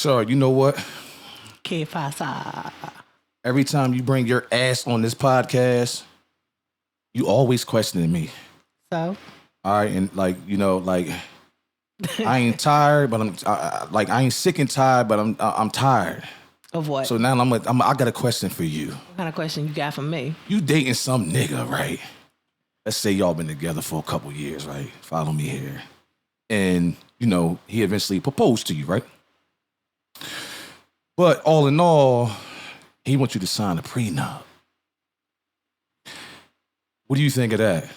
Shari, you know what? Que pasa? Every time you bring your ass on this podcast, you always questioning me. So? All right, and like, you know, like I ain't tired, but I ain't sick and tired, but I'm tired. Of what? So now I got a question for you. What kind of question you got for me? You dating some nigga, right? Let's say y'all been together for a couple years, right? Follow me here. And, you know, he eventually proposed to you, right? But all in all, he wants you to sign a prenup. What do you think of that?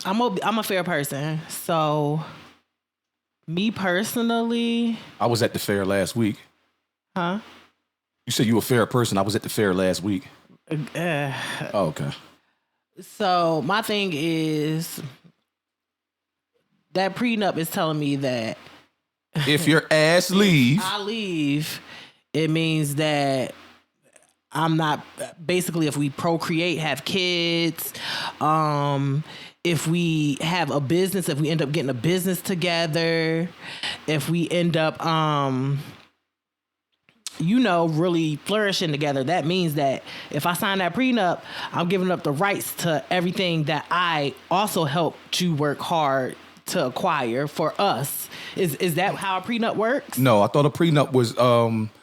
I'm a fair person. So, me personally... I was at the fair last week. Huh? You said you were a fair person. I was at the fair last week. Oh, okay. So, my thing is... That prenup is telling me that... If your ass leave... I leave, it means that... I'm not... Basically, if we procreate, have kids... if we have a business, if we end up getting a business together, if we end up, really flourishing together, that means that if I sign that prenup, I'm giving up the rights to everything that I also helped you work hard to acquire for us. Is that how a prenup works? No, I thought a prenup was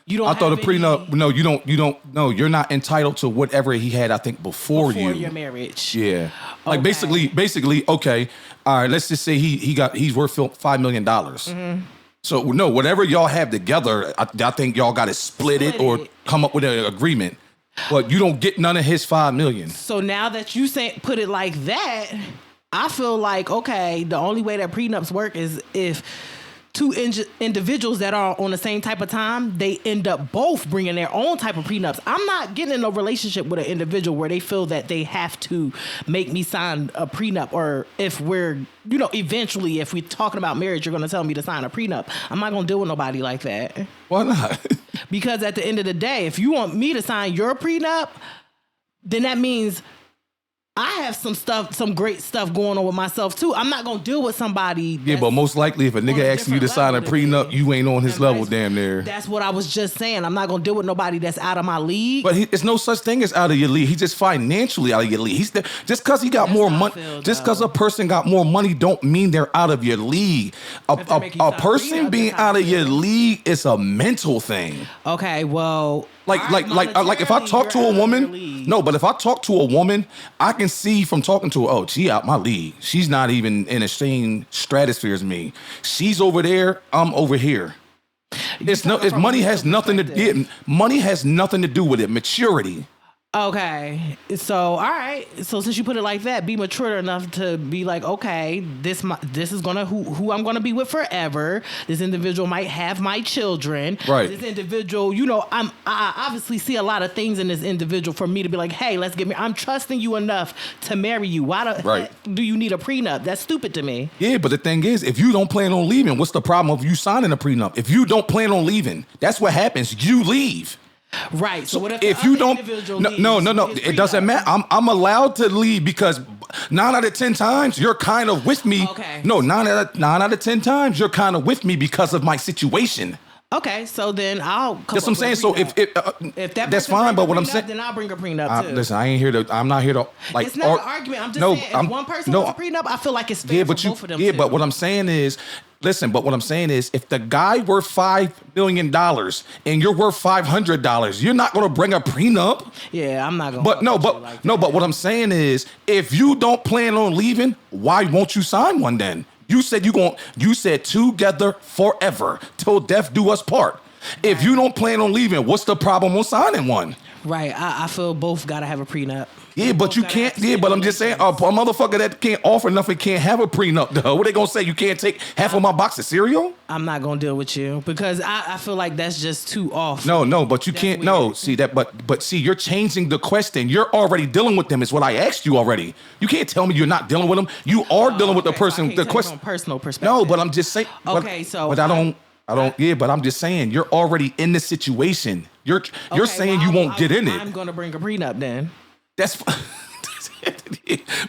You don't. I thought a have prenup. any- No, you don't. No, you're not entitled to whatever he had. I think before your marriage. Yeah, like Okay. basically. Okay, all right. Let's just say he's worth $5 million. Mm-hmm. So no, whatever y'all have together, I think y'all got to split it or come up with an agreement. But you don't get none of his $5 million. So now that you put it like that, I feel like, okay, the only way that prenups work is if two individuals that are on the same type of time, they end up both bringing their own type of prenups. I'm not getting in a relationship with an individual where they feel that they have to make me sign a prenup, or if we're, eventually, if we're talking about marriage, you're going to tell me to sign a prenup. I'm not going to deal with nobody like that. Why not? Because at the end of the day, if you want me to sign your prenup, then that means I have some great stuff going on with myself too. I'm not gonna deal with somebody. Yeah, but most likely if a nigga asks you to sign a prenup, you ain't on his level, damn near. That's what I was just saying. I'm not gonna deal with nobody that's out of my league. But it's no such thing as out of your league. He's just financially out of your league. Just because he got more money, just because a person got more money, don't mean they're out of your league. A person being out of your league is a mental thing. Okay, well. Like if I talk to a woman, no, but if I talk to a woman, I can see from talking to her, oh, she out my league. She's not even in the same stratosphere as me. She's over there, I'm over here. Money has nothing to do with it. Maturity. Okay, so all right. So since you put it like that, be mature enough to be like, okay, this is gonna who I'm gonna be with forever. This individual might have my children. Right. This individual, I obviously see a lot of things in this individual for me to be like, hey, let's get married. I'm trusting you enough to marry you. Why heck do you need a prenup? That's stupid to me. Yeah, but the thing is, if you don't plan on leaving, what's the problem of you signing a prenup? If you don't plan on leaving, that's what happens. You leave. Right. So what if you don't? No. It doesn't matter. I'm allowed to leave because 9 out of 10 times you're kind of with me. Okay. No, 9 out of 10 times you're kind of with me because of my situation. Okay, so then I'll. That's what I'm saying. So if that's fine, but what I'm saying, then I'll bring a prenup too. Listen, I'm not here to like. It's not an argument. I'm just saying, if one person wants a prenup, I feel like it's fair for both of them. Yeah, too. but what I'm saying is. Listen, but what I'm saying is, if the guy worth $5 million and you're worth $500, you're not going to bring a prenup. Yeah, I'm not going. But what I'm saying is, if you don't plan on leaving, why won't you sign one then? You said you said together forever till death do us part. If you don't plan on leaving, what's the problem on signing one? Right, I feel both gotta have a prenup. Yeah, but you can't. Yeah, but I'm just saying, a motherfucker that can't offer nothing can't have a prenup, though. What they gonna say? You can't take half of my box of cereal? I'm not gonna deal with you because I feel like that's just too off. No, but you can't. Weird. No, see that, but see, you're changing the question. You're already dealing with them. Is what I asked you already. You can't tell me you're not dealing with them. You are dealing with the person. The question. From personal perspective. No, but I'm just saying. Okay, but I don't. Yeah, but I'm just saying you're already in the situation. You're saying you won't get in it. I'm gonna bring a prenup then. That's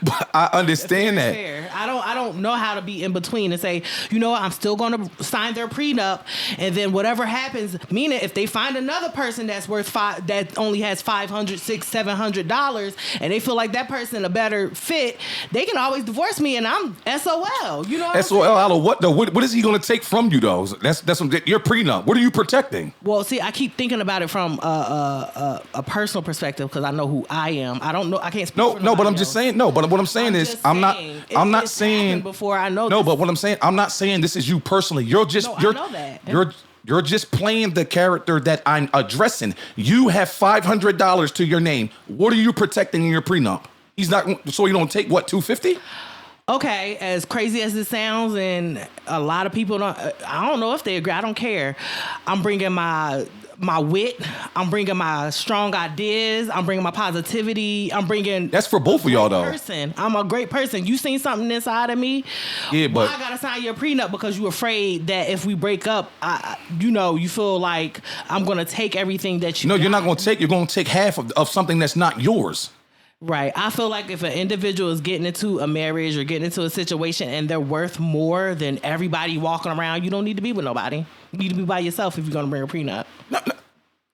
But I understand that. Fair. I don't know how to be in between and say, you know what, I'm still going to sign their prenup, and then whatever happens, meaning if they find another person that's worth that only has $500, $600, $700, and they feel like that person a better fit, they can always divorce me, and I'm SOL. You know what SOL out of what though? What is he going to take from you though? That's your prenup. What are you protecting? Well, see, I keep thinking about it from a personal perspective because I know who I am. I don't know. I can't speak for No, but I'm else. just saying. No, but what I'm saying is, I'm not saying before I know. No, this. but what I'm saying, I'm not saying this is you personally. You're just No, you're I know that. you're just playing the character that I'm addressing. You have $500 to your name. What are you protecting in your prenup? He's not, so you don't take what, $250? Okay, as crazy as it sounds, and a lot of people don't. I don't know if they agree. I don't care. I'm bringing my wit. I'm bringing my strong ideas. I'm bringing my positivity. I'm bringing. That's for both of y'all though. I'm a great person. You seen something inside of me. Yeah, but I gotta sign your prenup because you afraid that if we break up, you feel like I'm gonna take everything that you. No, you're got. not gonna take. You're gonna take half of something that's not yours. Right. I feel like if an individual is getting into a marriage or getting into a situation and they're worth more than everybody walking around, you don't need to be with nobody. You need to be by yourself if you're going to bring a prenup. No.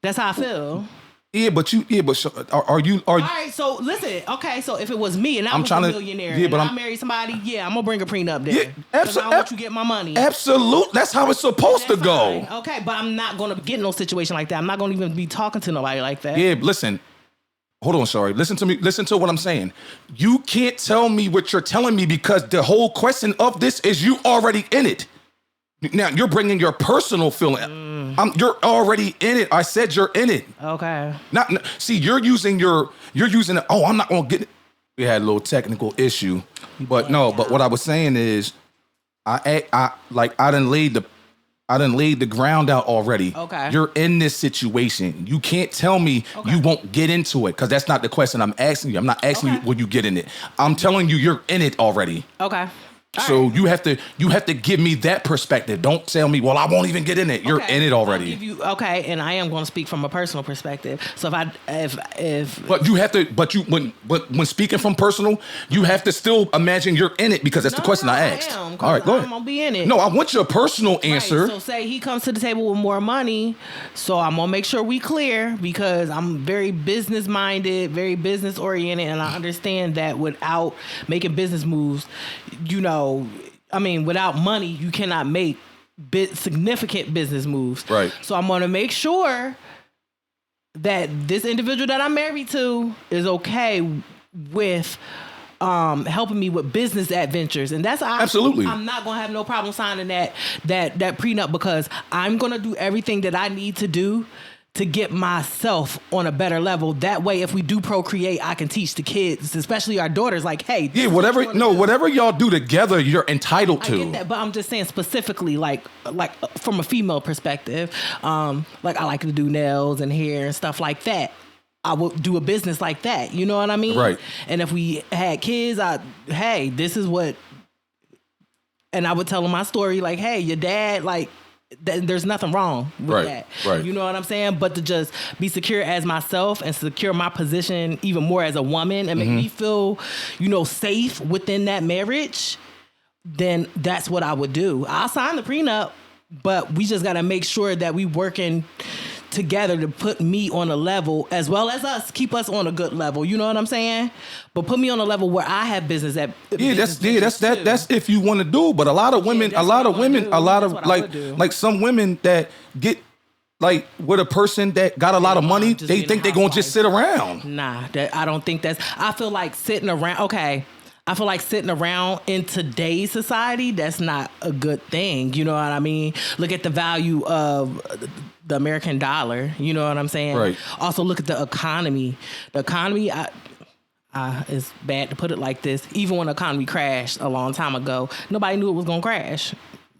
That's how I feel. Are you? All right, so listen. Okay, so if it was me and I was a millionaire and I married somebody, I'm going to bring a prenup there. Yeah, absolutely. I don't want you to get my money. Absolutely. That's how it's supposed to go. Fine. Okay, but I'm not going to get in no situation like that. I'm not going to even be talking to nobody like that. Yeah, listen. Hold on, sorry. Listen to me. Listen to what I'm saying. You can't tell me what you're telling me because the whole question of this is you already in it. Now you're bringing your personal feeling. You're already in it. I said you're in it. Okay. See, you're using it. Oh, I'm not gonna get it. We had a little technical issue, but no. But what I was saying is, I done laid the ground out already. Okay. You're in this situation. You can't tell me you won't get into it because that's not the question I'm asking you. I'm not asking you will you get in it. I'm telling you you're in it already. Okay. So you have to give me that perspective. Don't tell me, well, I won't even get in it. You're in it already. And I am going to speak from a personal perspective. So when speaking from personal, you have to still imagine you're in it because that's the question I asked. All right, go ahead. I'm gonna be in it. No, I want your personal answer. Right, so say he comes to the table with more money, so I'm gonna make sure we clear because I'm very business minded, very business oriented, and I understand that without making business moves, without money, you cannot make significant business moves. Right. So I'm going to make sure that this individual that I'm married to is okay with helping me with business adventures. And that's absolutely. I'm not going to have no problem signing that prenup because I'm going to do everything that I need to do to get myself on a better level. That way, if we do procreate, I can teach the kids, especially our daughters, like, hey. Yeah, whatever y'all do together, you're entitled to. I get that, but I'm just saying specifically, like from a female perspective, like I like to do nails and hair and stuff like that. I would do a business like that. You know what I mean? Right. And if we had kids, this is what, and I would tell them my story, like, hey, your dad, like, there's nothing wrong with that. Right. You know what I'm saying? But to just be secure as myself and secure my position even more as a woman and make me feel, safe within that marriage, then that's what I would do. I'll sign the prenup, but we just got to make sure that we working together to put me on a level as well as us, keep us on a good level. You know what I'm saying? But put me on a level where I have business at. That's if you want to do. But a lot of women, like some women that get like with a person that got a lot of money, they think they're gonna just sit around. Nah, I don't think that's. I feel like sitting around. Okay. I feel like sitting around in today's society, that's not a good thing. You know what I mean? Look at the value of the American dollar. You know what I'm saying? Right. Also, look at the economy. The economy, it's bad to put it like this. Even when the economy crashed a long time ago, nobody knew it was going to crash.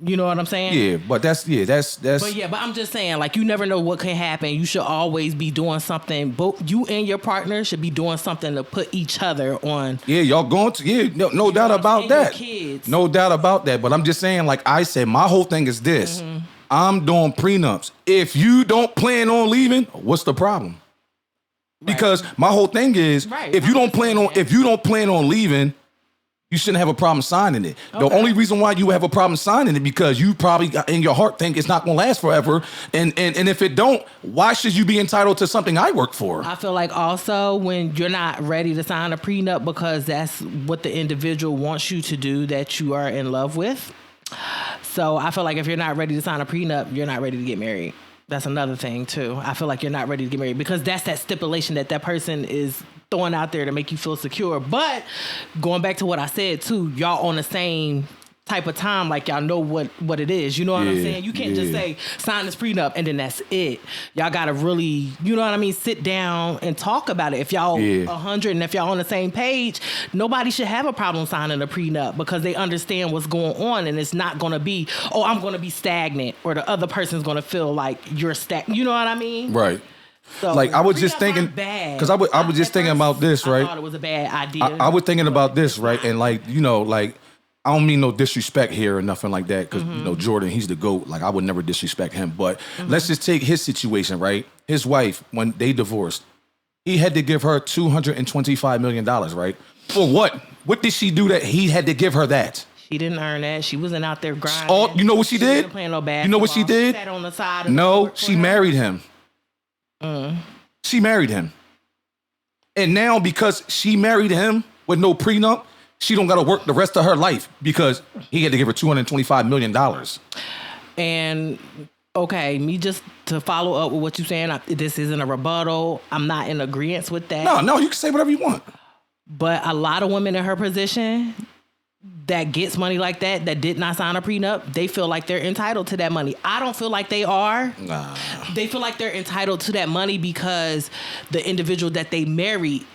You know what I'm saying? Yeah, but that's. But I'm just saying, like, you never know what can happen. You should always be doing something. Both you and your partner should be doing something to put each other on. Yeah, y'all going to. Yeah, no doubt about that. Kids. No doubt about that. But I'm just saying, like I said, my whole thing is this. I'm doing prenups. If you don't plan on leaving, what's the problem? Because my whole thing is, if you don't plan on leaving, you shouldn't have a problem signing it. Okay. The only reason why you have a problem signing it because you probably in your heart think it's not going to last forever. And if it don't, why should you be entitled to something I work for? I feel like also when you're not ready to sign a prenup because that's what the individual wants you to do that you are in love with. So I feel like if you're not ready to sign a prenup, you're not ready to get married. That's another thing too. I feel like you're not ready to get married because that's that stipulation that person is throwing out there to make you feel secure. But going back to what I said too, y'all on the same type of time, like y'all know what it is. You know what I'm saying? You can't just say sign this prenup and then that's it. Y'all gotta really, you know what I mean, sit down and talk about it. If y'all 100 and if y'all on the same page, nobody should have a problem signing a prenup because they understand what's going on and it's not gonna be, oh, I'm gonna be stagnant or the other person's gonna feel like you're stagnant. You know what I mean? Right. So, like I was just thinking, because I was just thinking about this, right? I thought it was a bad idea. I was thinking about this, right? And like, you know, like I don't mean no disrespect here or nothing like that, because you know Jordan, he's the GOAT. Like I would never disrespect him, but let's just take his situation, right? His wife, when they divorced, he had to give her $225 million, right? For what? What did she do that he had to give her that? She didn't earn that. She wasn't out there grinding. You know what she did? Wasn't playing no basketball. You know what she did? She sat on the side of no, she married him. She married him. And now because she married him with no prenup, she don't got to work the rest of her life because he had to give her $225 million. And okay, me just to follow up with what you're saying, this isn't a rebuttal. I'm not in agreement with that. No, you can say whatever you want. But a lot of women in her position that gets money like that did not sign a prenup, they feel like they're entitled to that money. I don't feel like they are. Nah. They feel like they're entitled to that money because the individual that they married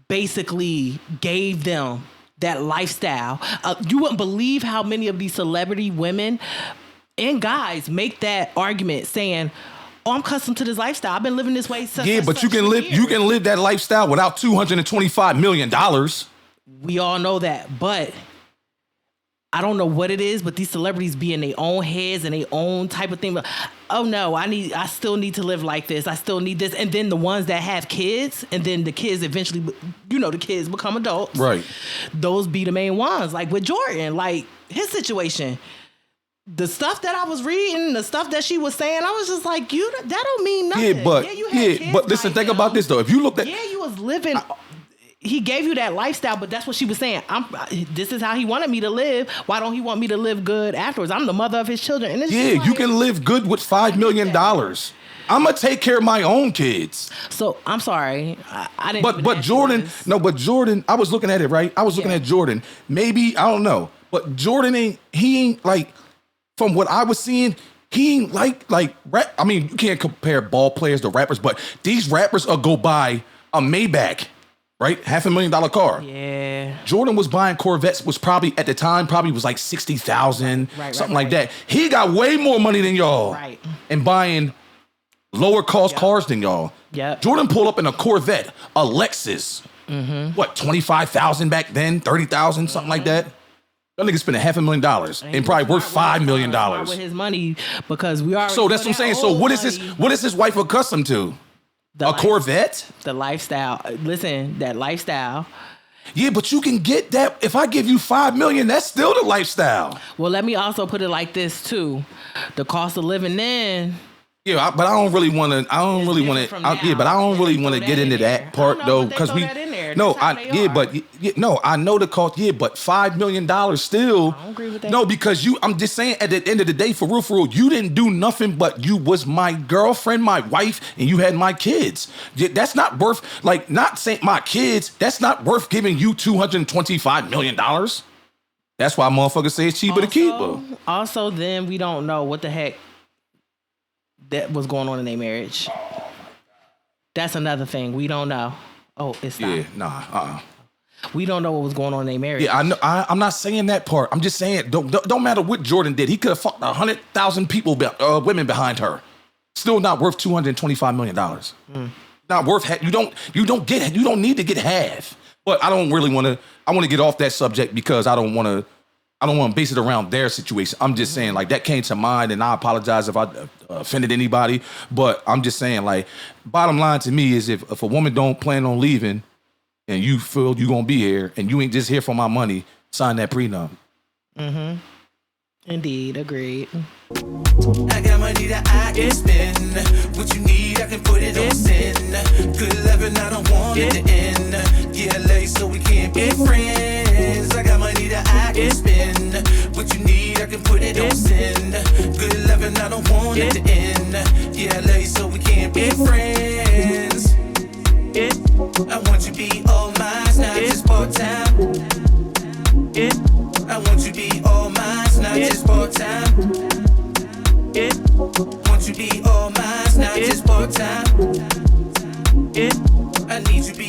basically gave them that lifestyle. You wouldn't believe how many of these celebrity women and guys make that argument saying, oh, I'm accustomed to this lifestyle. I've been living this way since. Yeah, but you can live that lifestyle without $225 million. We all know that, but I don't know what it is, but these celebrities be in their own heads and their own type of thing. But, oh no, I still need to live like this. I still need this. And then the ones that have kids, and then the kids eventually, you know, the kids become adults. Right. Those be the main ones. Like with Jordan, like his situation. The stuff that I was reading, the stuff that she was saying, I was just like, that don't mean nothing. Yeah, but listen, think about this though. If you look at you was living. He gave you that lifestyle, but that's what she was saying. This is how he wanted me to live. Why don't he want me to live good afterwards? I'm the mother of his children. And it's you can live good with $5 million. I'm gonna take care of my own kids. So I'm sorry, I didn't. But Jordan, I was looking at it, right? I was looking at Jordan. Maybe I don't know, but Jordan ain't like, from what I was seeing, he ain't like rap. I mean, you can't compare ball players to rappers, but these rappers will go buy a Maybach. Right? $500,000 car. Yeah. Jordan was buying Corvettes, was probably at the time was like 60,000, something like that. He got way more money than y'all. Right. And buying lower cost cars than y'all. Yep. Jordan pulled up in a Corvette, a Lexus. What, 25,000 back then, 30,000, something like that. That nigga spent $500,000 and probably worth $5 million. With his money, because we already. So that's what I'm saying. So what is his wife accustomed to? Corvette? The lifestyle. Listen, that lifestyle. Yeah, but you can get that. If I give you $5 million, that's still the lifestyle. Well, let me also put it like this too: the cost of living then. Yeah, but I don't really want to. I don't really want to. Yeah, but I don't really want to get into that part though, because we. No, I know the cost. Yeah, but $5 million still. I don't agree with that. No, because I'm just saying, at the end of the day, for real, you didn't do nothing, but you was my girlfriend, my wife, and you had my kids. That's not worth, like, not saying my kids. That's not worth giving you $225 million. That's why motherfuckers say it's cheaper to keep her. Also, then we don't know what the heck that was going on in their marriage. That's another thing we don't know. Oh, it's not. Yeah, nah, We don't know what was going on in their marriage. Yeah, I know. I'm not saying that part. I'm just saying, don't matter what Jordan did. He could have fucked 100,000 people, women behind her. Still not worth $225 million. Not worth. You don't need to get half. But I don't really want to. I want to get off that subject because I don't want to I don't want to base it around their situation. I'm just saying, like, that came to mind, and I apologize if I offended anybody. But I'm just saying, like, bottom line to me is if a woman don't plan on leaving and you feel you going to be here and you ain't just here for my money, sign that prenup. Mm-hmm. Indeed, agreed. I got money that I can spend. What you need, I can put it on send. Good loving, I don't want it to end. Yeah, late, so we can't be friends. I got money that I can spend. What you need, I can put it on send. Good loving, I don't want it to end. Yeah, late, so we can't be friends. I want you to be all mine, not just part-time. I want you to be all mine, not just part-time. Want you to be all mine, not just part-time. I need you to be